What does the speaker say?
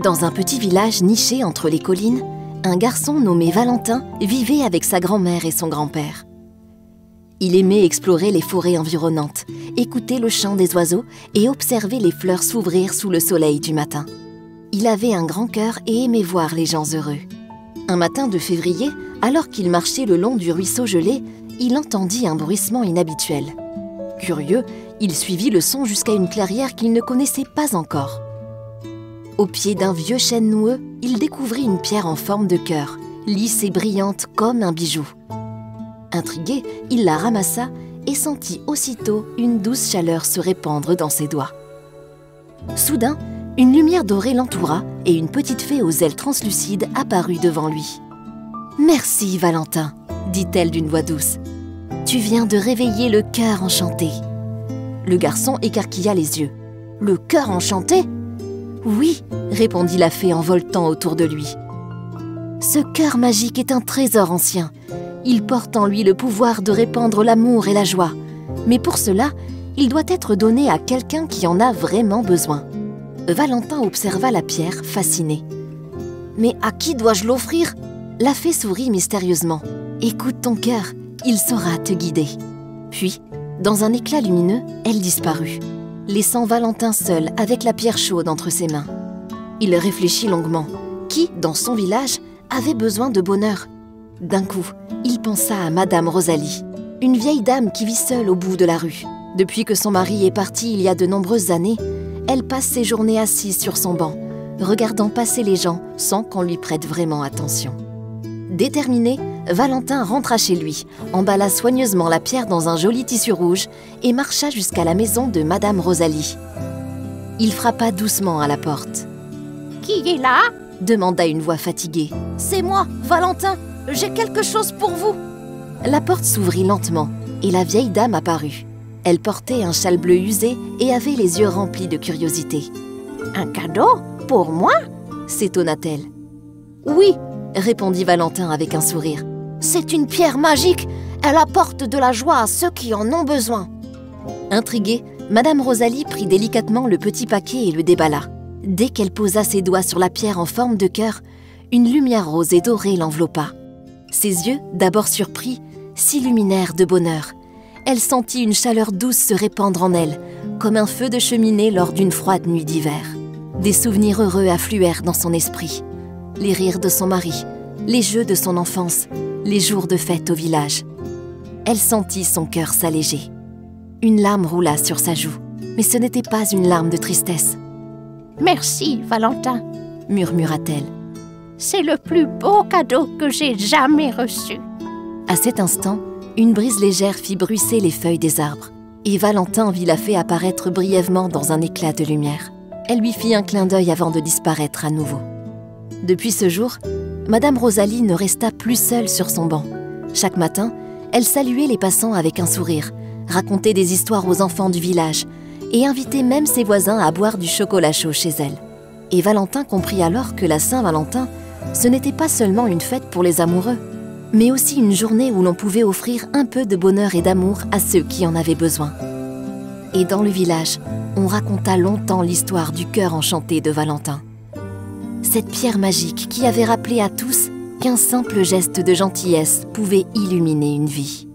Dans un petit village niché entre les collines, un garçon nommé Valentin vivait avec sa grand-mère et son grand-père. Il aimait explorer les forêts environnantes, écouter le chant des oiseaux et observer les fleurs s'ouvrir sous le soleil du matin. Il avait un grand cœur et aimait voir les gens heureux. Un matin de février, alors qu'il marchait le long du ruisseau gelé, il entendit un bruissement inhabituel. Curieux, il suivit le son jusqu'à une clairière qu'il ne connaissait pas encore. Au pied d'un vieux chêne noueux, il découvrit une pierre en forme de cœur, lisse et brillante comme un bijou. Intrigué, il la ramassa et sentit aussitôt une douce chaleur se répandre dans ses doigts. Soudain, une lumière dorée l'entoura et une petite fée aux ailes translucides apparut devant lui. « Merci, Valentin », dit-elle d'une voix douce. « Tu viens de réveiller le cœur enchanté. » Le garçon écarquilla les yeux. « Le cœur enchanté ?» ?»« Oui, » répondit la fée en voletant autour de lui. « Ce cœur magique est un trésor ancien. Il porte en lui le pouvoir de répandre l'amour et la joie. Mais pour cela, il doit être donné à quelqu'un qui en a vraiment besoin. » Valentin observa la pierre, fasciné. « Mais à qui dois-je l'offrir ?» La fée sourit mystérieusement. « Écoute ton cœur, il saura te guider. » Puis, dans un éclat lumineux, elle disparut, laissant Valentin seul avec la pierre chaude entre ses mains. Il réfléchit longuement. Qui, dans son village, avait besoin de bonheur? D'un coup, il pensa à Madame Rosalie, une vieille dame qui vit seule au bout de la rue. Depuis que son mari est parti il y a de nombreuses années, elle passe ses journées assise sur son banc, regardant passer les gens sans qu'on lui prête vraiment attention. Déterminé, Valentin rentra chez lui, emballa soigneusement la pierre dans un joli tissu rouge et marcha jusqu'à la maison de Madame Rosalie. Il frappa doucement à la porte. « Qui est là ?» demanda une voix fatiguée. « C'est moi, Valentin, j'ai quelque chose pour vous !» La porte s'ouvrit lentement et la vieille dame apparut. Elle portait un châle bleu usé et avait les yeux remplis de curiosité. « Un cadeau pour moi ?» s'étonna-t-elle. « Oui !» répondit Valentin avec un sourire. « C'est une pierre magique, elle apporte de la joie à ceux qui en ont besoin. » Intriguée, Madame Rosalie prit délicatement le petit paquet et le déballa. Dès qu'elle posa ses doigts sur la pierre en forme de cœur, une lumière rose et dorée l'enveloppa. Ses yeux, d'abord surpris, s'illuminèrent de bonheur. Elle sentit une chaleur douce se répandre en elle, comme un feu de cheminée lors d'une froide nuit d'hiver. Des souvenirs heureux affluèrent dans son esprit. Les rires de son mari, les jeux de son enfance, les jours de fête au village. Elle sentit son cœur s'alléger. Une larme roula sur sa joue, mais ce n'était pas une larme de tristesse. « Merci, Valentin, » murmura-t-elle. « C'est le plus beau cadeau que j'ai jamais reçu. » À cet instant, une brise légère fit bruisser les feuilles des arbres, et Valentin vit la fée apparaître brièvement dans un éclat de lumière. Elle lui fit un clin d'œil avant de disparaître à nouveau. Depuis ce jour, Madame Rosalie ne resta plus seule sur son banc. Chaque matin, elle saluait les passants avec un sourire, racontait des histoires aux enfants du village et invitait même ses voisins à boire du chocolat chaud chez elle. Et Valentin comprit alors que la Saint-Valentin, ce n'était pas seulement une fête pour les amoureux, mais aussi une journée où l'on pouvait offrir un peu de bonheur et d'amour à ceux qui en avaient besoin. Et dans le village, on raconta longtemps l'histoire du cœur enchanté de Valentin. Cette pierre magique qui avait rappelé à tous qu'un simple geste de gentillesse pouvait illuminer une vie.